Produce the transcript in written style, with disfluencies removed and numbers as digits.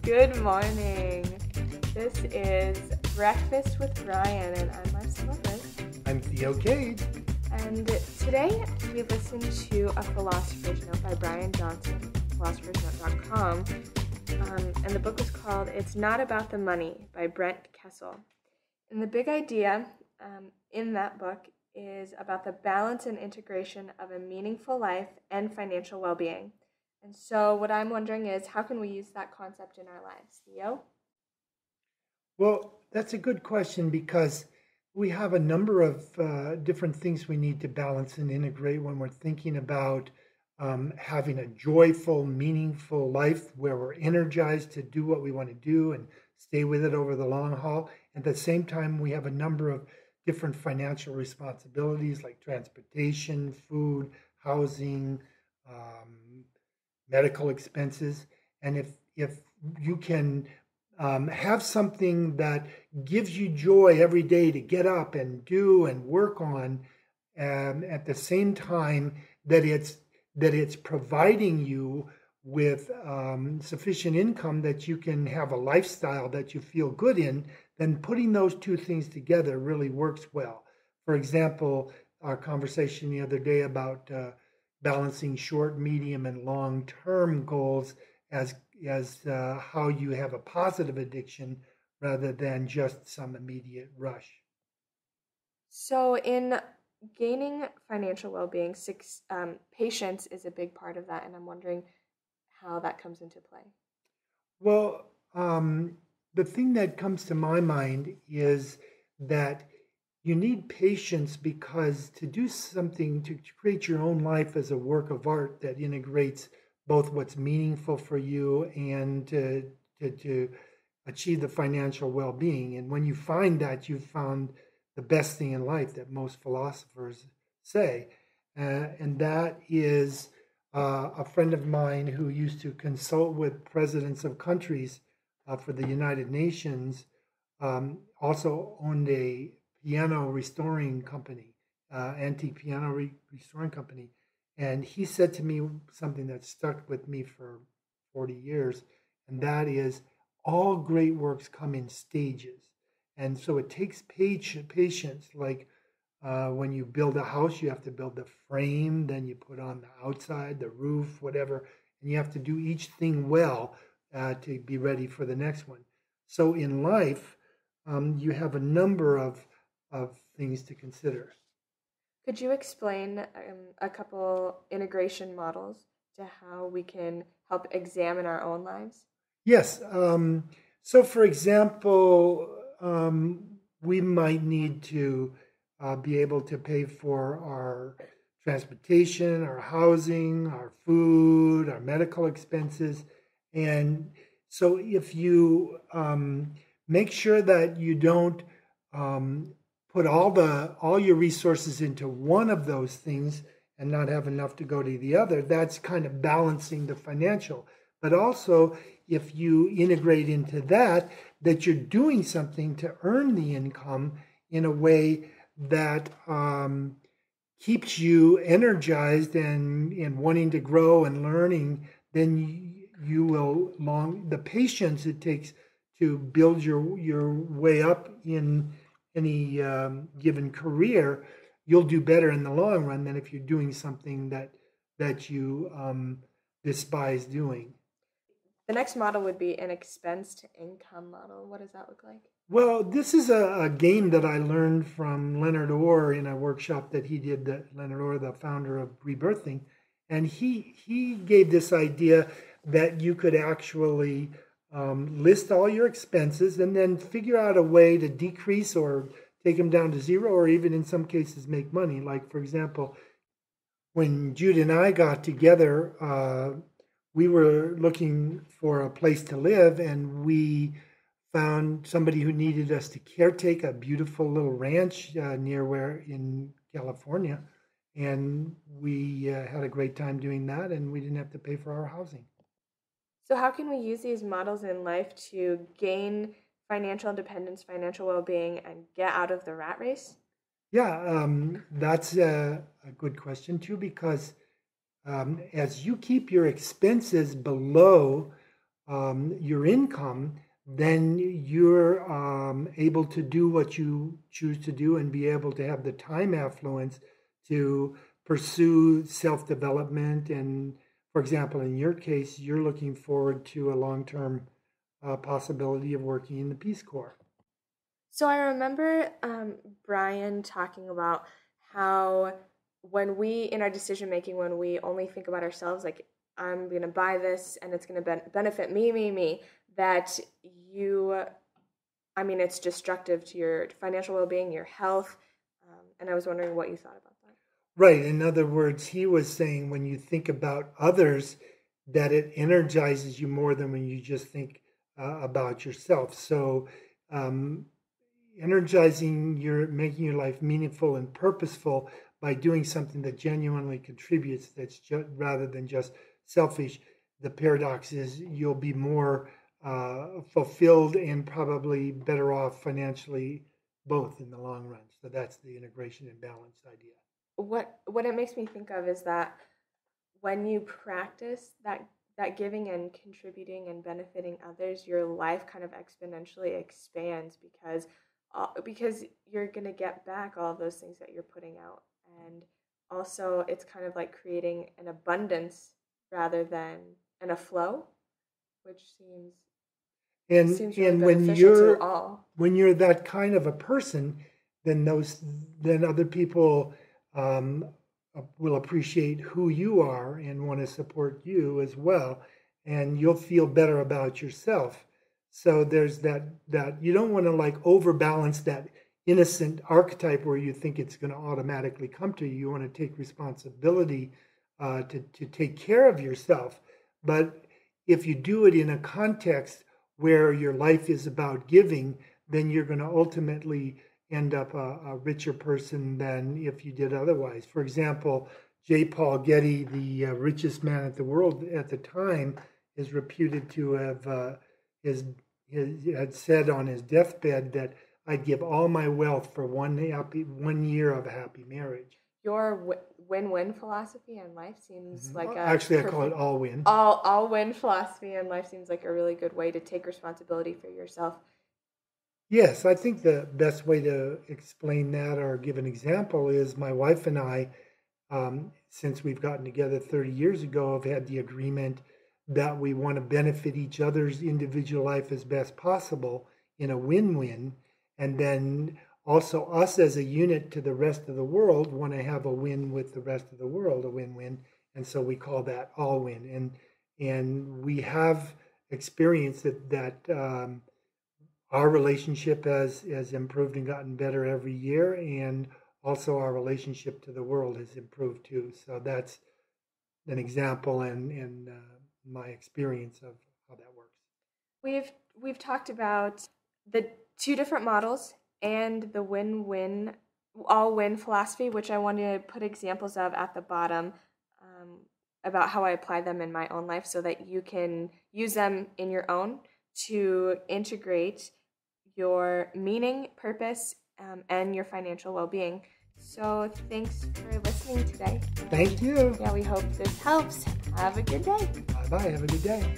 Good morning. This is Breakfast with Brian, and I'm Marcella Hood. I'm Theo Cade. And today we listen to a Philosopher's Note by Brian Johnson, philosophersnote.com. And the book was called It's Not About the Money by Brent Kessel. And the big idea in that book is about the balance and integration of a meaningful life and financial well-being. And so what I'm wondering is, how can we use that concept in our lives, Theo? Well, that's a good question because we have a number of different things we need to balance and integrate when we're thinking about having a joyful, meaningful life where we're energized to do what we want to do and stay with it over the long haul. At the same time, we have a number of different financial responsibilities like transportation, food, housing, medical expenses. And if you can have something that gives you joy every day to get up and do and work on, at the same time that it's providing you with sufficient income that you can have a lifestyle that you feel good in, then putting those two things together really works well. For example, our conversation the other day about balancing short, medium, and long-term goals as how you have a positive addiction rather than just some immediate rush. So in gaining financial well-being, patience is a big part of that, and I'm wondering how that comes into play. Well, the thing that comes to my mind is that you need patience because to do something, to create your own life as a work of art that integrates both what's meaningful for you and to achieve the financial well-being. And when you find that, you've found the best thing in life that most philosophers say. And that is a friend of mine who used to consult with presidents of countries for the United Nations, also owned a piano restoring company, antique piano restoring company. And he said to me something that stuck with me for 40 years, and that is all great works come in stages. And so it takes patience, like when you build a house, you have to build the frame, then you put on the outside, the roof, whatever, and you have to do each thing well to be ready for the next one. So in life, you have a number of things to consider. Could you explain a couple integration models to how we can help examine our own lives? Yes. So, for example, we might need to be able to pay for our transportation, our housing, our food, our medical expenses. And so if you make sure that you don't put all your resources into one of those things and not have enough to go to the other, that's kind of balancing the financial. But also, if you integrate into that you're doing something to earn the income in a way that keeps you energized and wanting to grow and learning, then you will the patience it takes to build your way up in any given career, you'll do better in the long run than if you're doing something that you despise doing. The next model would be an expense to income model. What does that look like? Well, this is a game that I learned from Leonard Orr in a workshop that he did, Leonard Orr, the founder of Rebirthing. And he gave this idea that you could actually list all your expenses and then figure out a way to decrease or take them down to zero, or even in some cases make money. Like, for example, when Jude and I got together, we were looking for a place to live, and we found somebody who needed us to caretake a beautiful little ranch near where in California. And we had a great time doing that, and we didn't have to pay for our housing. So how can we use these models in life to gain financial independence, financial well-being, and get out of the rat race? Yeah, that's a good question too, because As you keep your expenses below your income, then you're able to do what you choose to do and be able to have the time affluence to pursue self-development. And for example, in your case, you're looking forward to a long-term possibility of working in the Peace Corps. So I remember Brian talking about how when we, in our decision making, when we only think about ourselves, like I'm going to buy this and it's going to benefit me, that it's destructive to your financial well-being, your health. And I was wondering what you thought about that. Right. In other words, he was saying when you think about others, that it energizes you more than when you just think about yourself. So making your life meaningful and purposeful by doing something that genuinely contributes, rather than just selfish. The paradox is you'll be more fulfilled and probably better off financially, both in the long run. So that's the integration and balanced idea. What it makes me think of is that when you practice that giving and contributing and benefiting others, your life kind of exponentially expands because you're going to get back all of those things that you're putting out. And also it's kind of like creating an abundance rather than a flow, which seems really beneficial to all. When you're that kind of a person, then other people will appreciate who you are and want to support you as well, and you'll feel better about yourself. So there's that you don't want to like overbalance that innocent archetype where you think it's going to automatically come to you. You want to take responsibility to take care of yourself. But if you do it in a context where your life is about giving, then you're going to ultimately end up a richer person than if you did otherwise. For example, J. Paul Getty, the richest man in the world at the time, is reputed to have had said on his deathbed that I'd give all my wealth for 1 year of a happy marriage. Your win-win philosophy in life seems like I call it all-win. All-win philosophy in life seems like a really good way to take responsibility for yourself. Yes, I think the best way to explain that or give an example is my wife and I, since we've gotten together 30 years ago, have had the agreement that we want to benefit each other's individual life as best possible in a win-win. And then also us as a unit to the rest of the world want to have a win with the rest of the world, a win-win. And so we call that all-win. And we have experienced that our relationship has improved and gotten better every year. And also our relationship to the world has improved too. So that's an example and my experience of how that works. We've talked about the two different models and the win-win, all-win philosophy, which I want to put examples of at the bottom about how I apply them in my own life so that you can use them in your own to integrate your meaning, purpose, and your financial well-being. So thanks for listening today. Thank you. Yeah, we hope this helps. Have a good day. Bye-bye. Have a good day.